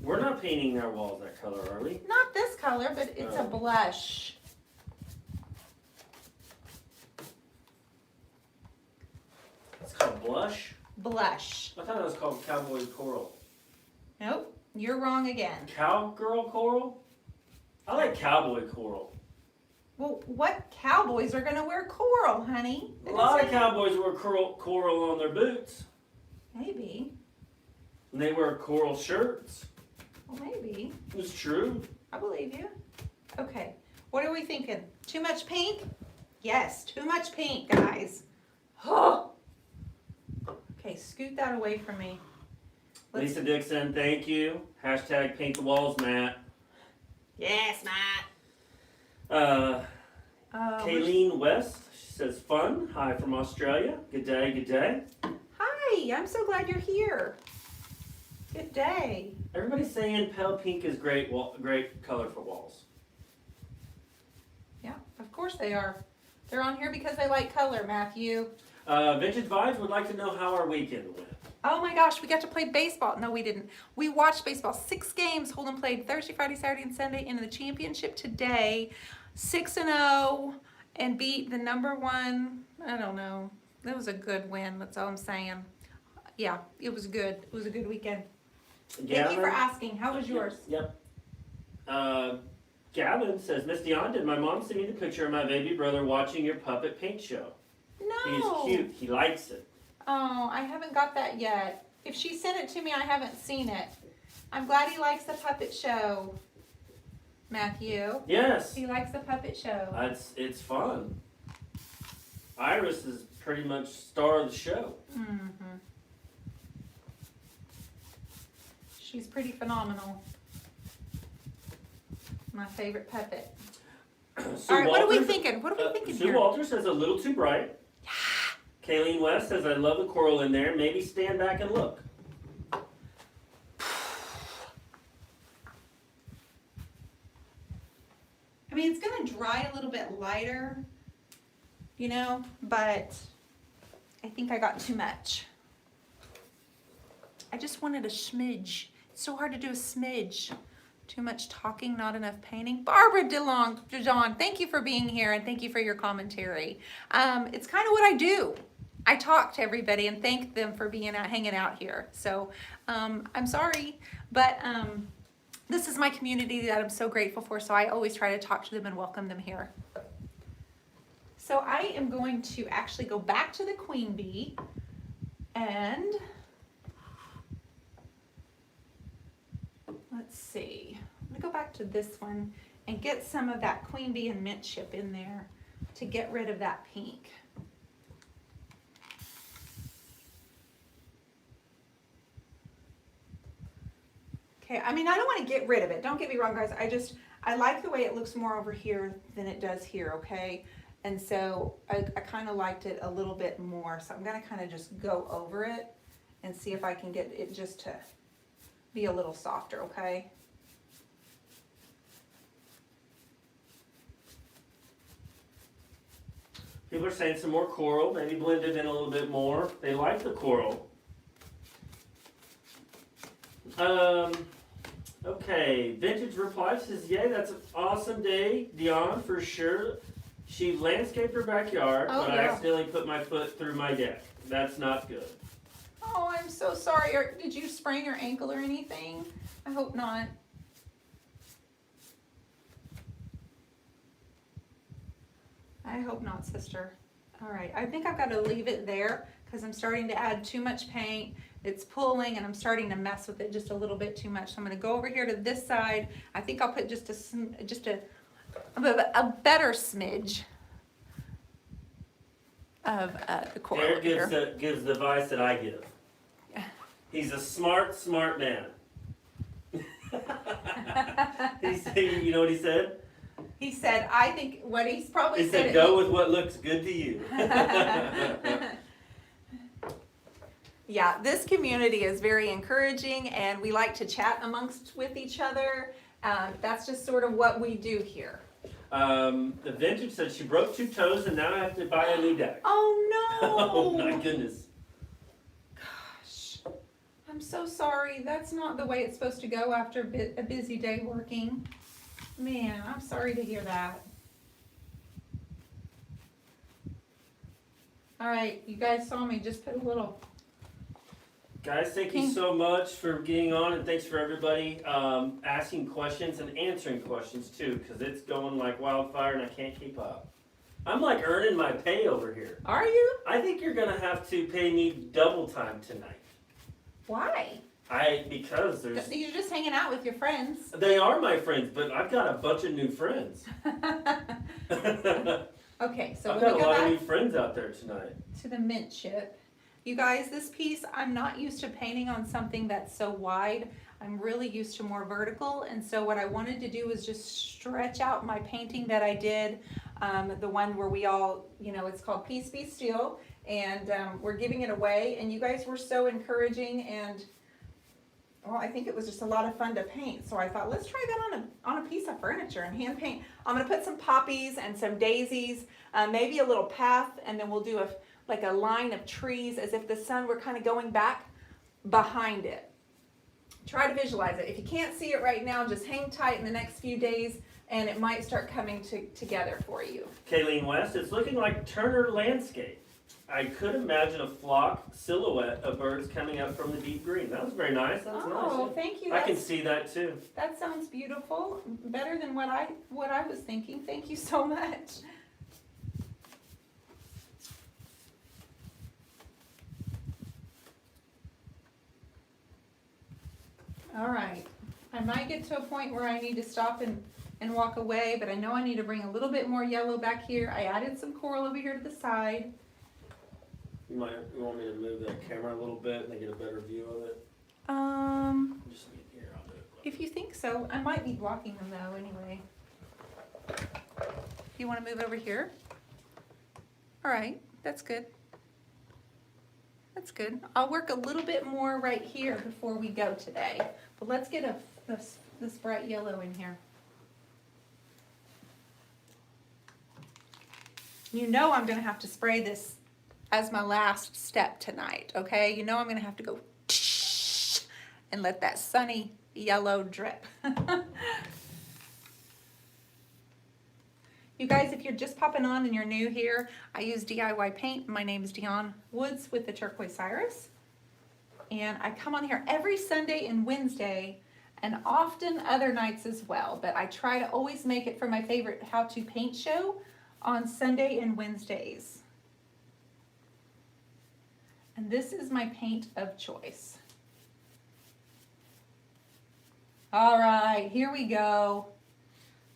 We're not painting our walls that color, are we? Not this color, but it's a blush. It's called blush? Blush. I thought it was called cowboy coral. Nope, you're wrong again. Cowgirl coral? I like cowboy coral. Well, what cowboys are gonna wear coral, honey? A lot of cowboys wear coral on their boots. Maybe. And they wear coral shirts. Well, maybe. It's true. I believe you. Okay, what are we thinking? Too much pink? Yes, too much pink, guys. Oh. Okay, scoot that away from me. Lisa Dixon, thank you. Hashtag paint the walls, Matt. Yes, Matt. Kayleen West, she says fun. Hi from Australia. Good day, good day. Hi, I'm so glad you're here. Good day. Everybody's saying pale pink is great color for walls. Yeah, of course they are. They're on here because they like color, Matthew. Vintage Vibes would like to know how our weekend went. Oh my gosh, we got to play baseball. No, we didn't. We watched baseball. 6 games. Holden played Thursday, Friday, Saturday, and Sunday in the championship today. 6-0 and beat the #1. I don't know. That was a good win. That's all I'm saying. Yeah, it was good. It was a good weekend. Thank you for asking. How was yours? Yep. Gavin says, Miss Dionne, did my mom send me the picture of my baby brother watching your puppet paint show? No. He's cute. He likes it. Oh, I haven't got that yet. If she sent it to me, I haven't seen it. I'm glad he likes the puppet show, Matthew. Yes. He likes the puppet show. It's fun. Iris is pretty much star of the show. Mm-hmm. She's pretty phenomenal. My favorite puppet. All right, what are we thinking? What are we thinking Sue here? Walter says a little too bright. Yeah. Kayleen West says I love the coral in there. Maybe stand back and look. I mean, it's gonna dry a little bit lighter, you know, but I think I got too much. I just wanted a smidge. It's so hard to do a smidge. Too much talking, not enough painting. Barbara DeJohn, thank you for being here and thank you for your commentary. It's kind of what I do. I talk to everybody and thank them for being out, hanging out here. So I'm sorry, but This is my community that I'm so grateful for, so I always try to talk to them and welcome them here. So I am going to actually go back to the queen bee and let's see. I'm gonna go back to this one and get some of that queen bee and mint chip in there to get rid of that pink. Okay, I mean, I don't want to get rid of it. Don't get me wrong, guys. I like the way it looks more over here than it does here, okay? And so I kind of liked it a little bit more. So I'm going to kind of just go over it and see if I can get it just to be a little softer, okay? People are saying some more coral, maybe blend it in a little bit more. They like the coral. Okay, Vintage Reply says, yay, that's an awesome day, Dionne, for sure. She landscaped her backyard, but I accidentally put my foot through my deck. That's not good. Oh, I'm so sorry. Did you sprain your ankle or anything? I hope not. I hope not, sister. All right, I think I've got to leave it there because I'm starting to add too much paint. It's pulling and I'm starting to mess with it just a little bit too much. So I'm going to go over here to this side. I think I'll put just a better smidge of the coral. Derek gives the advice that I give. He's a smart man. You know what he said? He said, I think what he's probably He said, go with what looks good to you. Yeah, this community is very encouraging and we like to chat with each other. That's just sort of what we do here. The Vintage said she broke 2 toes and now I have to buy a new deck. Oh no! Oh my goodness. Gosh, I'm so sorry. That's not the way it's supposed to go after a busy day working. Man, I'm sorry to hear that. All right, you guys saw me just put a little. Guys, thank you so much for getting on, and thanks for everybody asking questions and answering questions too, because it's going like wildfire and I can't keep up. I'm like earning my pay over here. Are you? I think you're gonna have to pay me double time tonight. Why? Because there's. You're just hanging out with your friends. They are my friends, but I've got a bunch of new friends. Okay, so I've when got we a go lot of back new friends out there tonight. to the mint chip. You guys, this piece, I'm not used to painting on something that's so wide. I'm really used to more vertical, and so what I wanted to do was just stretch out my painting that I did, the one where we all, it's called Peace Be Still, and we're giving it away, and you guys were so encouraging, and well, I think it was just a lot of fun to paint, so I thought, let's try that on a piece of furniture and hand paint. I'm gonna put some poppies and some daisies, maybe a little path, and then we'll do like a line of trees as if the sun were kind of going back behind it. Try to visualize it. If you can't see it right now, just hang tight in the next few days and it might start coming together for you. Kayleen West, it's looking like Turner landscape. I could imagine a flock silhouette of birds coming up from the deep green. That was very nice. That was Oh, nice. thank you. I can see that too. That sounds beautiful. Better than what I was thinking. Thank you so much. All right, I might get to a point where I need to stop and walk away, but I know I need to bring a little bit more yellow back here. I added some coral over here to the side. You want me to move that camera a little bit and get a better view of it? Just here, I'll do it. If you think so. I might be blocking them though anyway. You want to move it over here? All right, that's good. That's good. I'll work a little bit more right here before we go today. But let's get this bright yellow in here. You know I'm going to have to spray this as my last step tonight, okay? You know I'm going to have to go and let that sunny yellow drip. You guys, if you're just popping on and you're new here, I use DIY paint. My name is Dionne Woods with the Turquoise Iris. And I come on here every Sunday and Wednesday and often other nights as well. But I try to always make it for my favorite how to paint show on Sunday and Wednesdays. And this is my paint of choice. All right, here we go.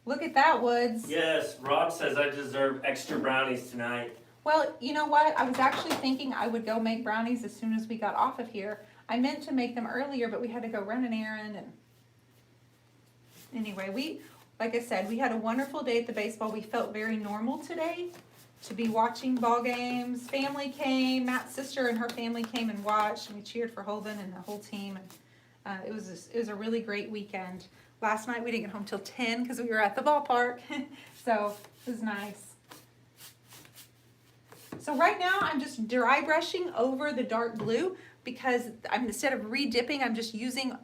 Look at that, Woods. Yes, Rob says I deserve extra brownies tonight. Well, you know what? I was actually thinking I would go make brownies as soon as we got off of here. I meant to make them earlier, but we had to go run an errand. And anyway, like I said, we had a wonderful day at the baseball. We felt very normal today to be watching ball games. Family came. Matt's sister and her family came and watched, and we cheered for Holden and the whole team. And it was a really great weekend. Last night we didn't get home till 10 because we were at the ballpark, so it was nice. So right now I'm just dry brushing over the dark blue because instead of re-dipping, I'm just using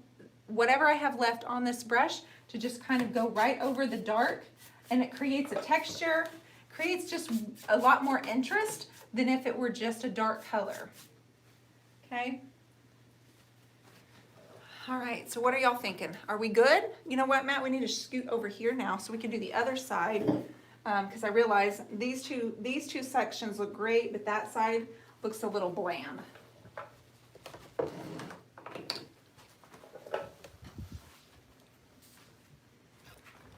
whatever I have left on this brush to just kind of go right over the dark, and it creates a texture, creates just a lot more interest than if it were just a dark color. Okay. All right, so what are y'all thinking? Are we good? You know what, Matt? We need to scoot over here now so we can do the other side, because I realize these two sections look great, but that side looks a little bland.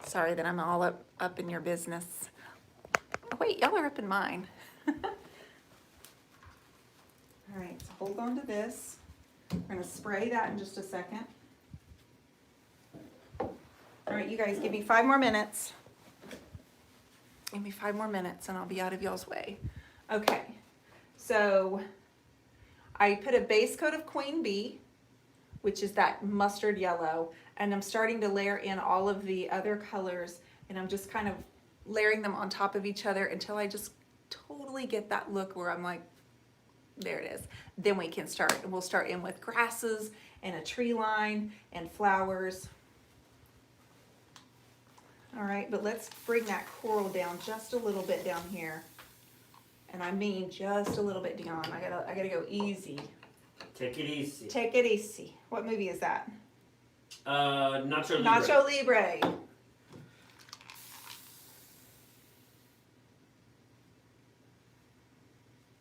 Sorry that I'm all up in your business. Oh, wait, y'all are up in mine. All right, so hold on to this. We're gonna spray that in just a second. All right, you guys, give me 5 more minutes. Give me 5 more minutes and I'll be out of y'all's way. Okay, so I put a base coat of Queen Bee, which is that mustard yellow, and I'm starting to layer in all of the other colors, and I'm just kind of layering them on top of each other until I just totally get that look where I'm like, there it is. Then we can start, and we'll start in with grasses and a tree line and flowers. All right, but let's bring that coral down just a little bit down here. And I mean just a little bit, Dionne. I gotta go easy. Take it easy. Take it easy. What movie is that? Nacho Libre. Nacho Libre.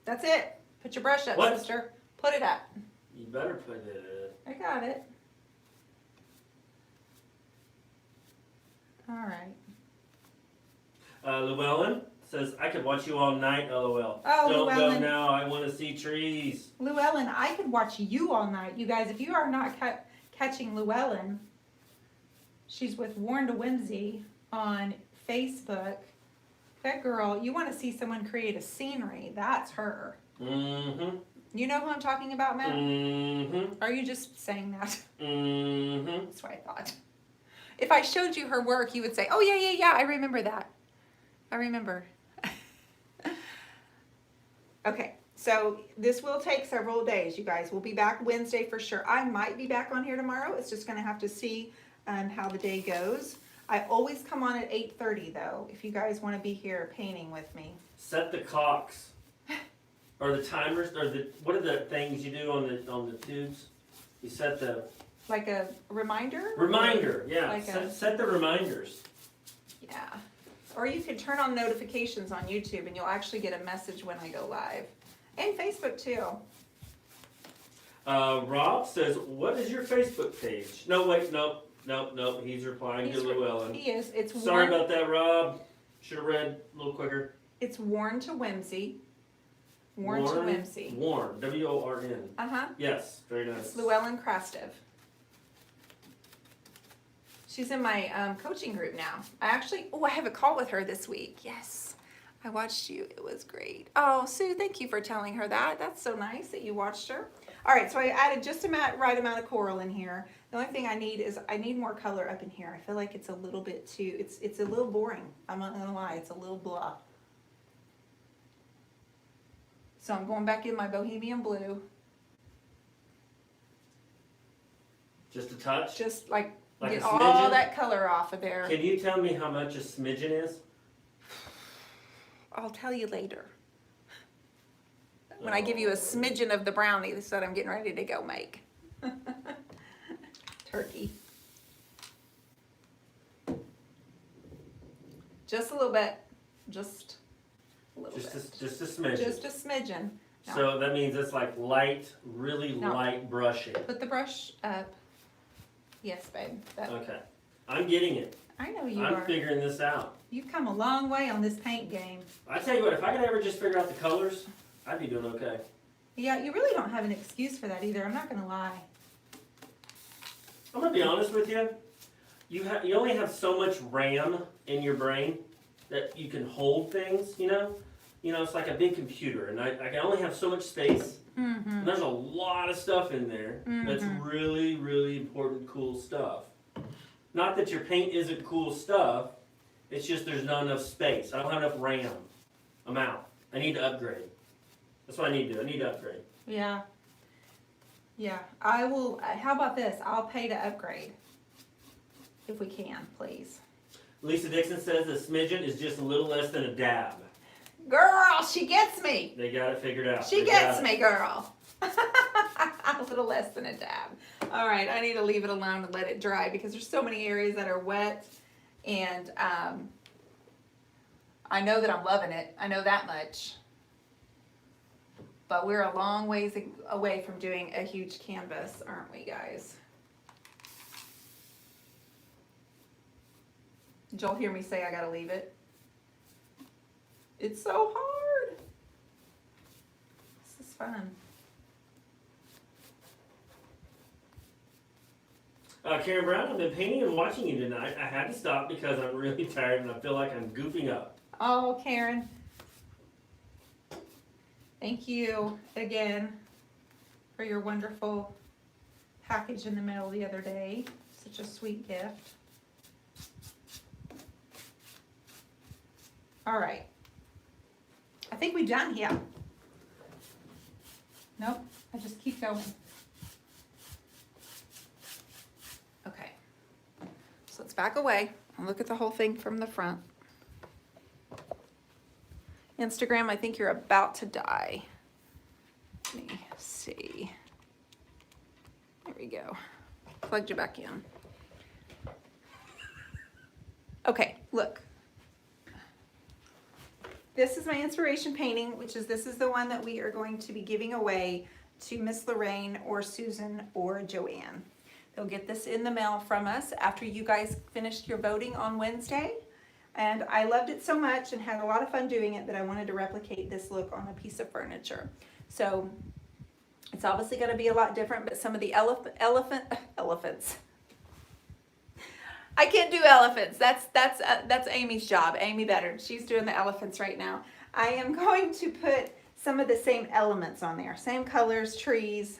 That's it. Put your brush up, What? sister. Put it up. You better put it. I got it. All right. Llewellyn says, I could watch you all night, LOL. Oh, Don't Llewellyn. go now, I want to see trees. Llewellyn, I could watch you all night. You guys, if you are not catching Llewellyn, she's with Warren to Whimsy on Facebook. That girl, you want to see someone create a scenery, that's her. Mm-hmm. You know who I'm talking about, Matt? Mm-hmm. Are you just saying that? Mm-hmm. That's what I thought. If I showed you her work, you would say, oh, yeah, I remember that. I remember. Okay, so this will take several days, you guys. We'll be back Wednesday for sure. I might be back on here tomorrow. It's just going to have to see how the day goes. I always come on at 8:30, though, if you guys want to be here painting with me. Set the clocks. Or the timers, or what are the things you do on the tubes? You set the Like a reminder? reminder, yeah. Like Set the reminders. Yeah. Or you can turn on notifications on YouTube and you'll actually get a message when I go live. And Facebook too. Rob says, what is your Facebook page? No, wait, nope. He's replying to Llewellyn. He is. It's Sorry Warren, about that, Rob. Should have read a little quicker. it's Warren to Whimsy. Warren to Whimsy. Warren, W-O-R-N. Uh-huh. Yes, very nice. It's Llewellyn Krastev. She's in my coaching group now. I have a call with her this week. Yes. I watched you. It was great. Oh, Sue, thank you for telling her that. That's so nice that you watched her. All right, so I added just a right amount of coral in here. The only thing I need more color up in here. I feel like it's a little bit too, it's a little boring. I'm not gonna lie, it's a little blah. So I'm going back in my Bohemian Blue. Just a touch? Just like Like get a all smidgen? that color off of there. Can you tell me how much a smidgen is? I'll tell you later. When I give you a smidgen of the brownie that I'm getting ready to go make. Turkey. Just a little bit. Just a little Just bit. just a smidgen. Just a smidgen. No. So that means it's like light, really No. light brushing. Put the brush up. Yes, babe. Okay. I'm getting it. I know you I'm are. figuring this out. You've come a long way on this paint game. I tell you what, if I could ever just figure out the colors, I'd be doing okay. Yeah, you really don't have an excuse for that either. I'm not gonna lie. I'm gonna be honest with you. You only have so much RAM in your brain that you can hold things. You know, it's like a big computer, and I can only have so much space. Mm-hmm. And there's a lot of stuff in there that's Mhm. really, really important, cool stuff. Not that your paint isn't cool stuff. It's just there's not enough space. I don't have enough RAM. I'm out. I need to upgrade. That's what I need to do. I need to upgrade. Yeah. Yeah. I will. How about this? I'll pay to upgrade. If we can, please. Lisa Dixon says a smidgen is just a little less than a dab. Girl, she gets me. They got it figured out. She They gets got it. me, girl. A little less than a dab. All right, I need to leave it alone and let it dry because there's so many areas that are wet, and I know that I'm loving it. I know that much. But we're a long ways away from doing a huge canvas, aren't we, guys? Did y'all hear me say I gotta leave it? It's so hard. This is fun. Karen Brown, I've been painting and watching you tonight. I had to stop because I'm really tired and I feel like I'm goofing up. Oh, Karen. Thank you again for your wonderful package in the mail the other day. Such a sweet gift. All right. I think we're done here. Nope, I just keep going. Okay. So let's back away and look at the whole thing from the front. Instagram, I think you're about to die. Let me see. There we go. Plugged you back in. Okay, look. This is my inspiration painting, this is the one that we are going to be giving away to Miss Lorraine or Susan or Joanne. They'll get this in the mail from us after you guys finished your voting on Wednesday. And I loved it so much and had a lot of fun doing it that I wanted to replicate this look on a piece of furniture. So it's obviously going to be a lot different, but some of the elephants. I can't do elephants. That's Amy's job. Amy Better. She's doing the elephants right now. I am going to put some of the same elements on there. Same colors, trees,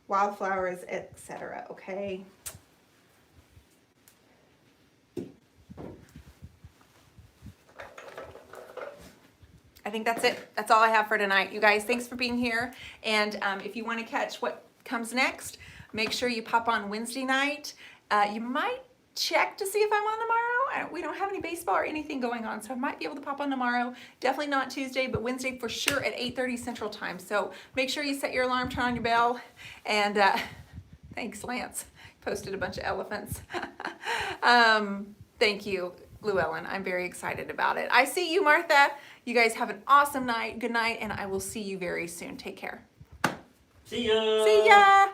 wildflowers, etc. Okay. I think that's it. That's all I have for tonight. You guys, thanks for being here. And if you want to catch what comes next, make sure you pop on Wednesday night. You might check to see if I'm on tomorrow. We don't have any baseball or anything going on, so I might be able to pop on tomorrow. Definitely not Tuesday, but Wednesday for sure at 8:30 Central Time. So make sure you set your alarm, turn on your bell, and thanks, Lance. Posted a bunch of elephants. Thank you, Llewellyn. I'm very excited about it. I see you, Martha. You guys have an awesome night. Good night, and I will see you very soon. Take care. See ya. See ya.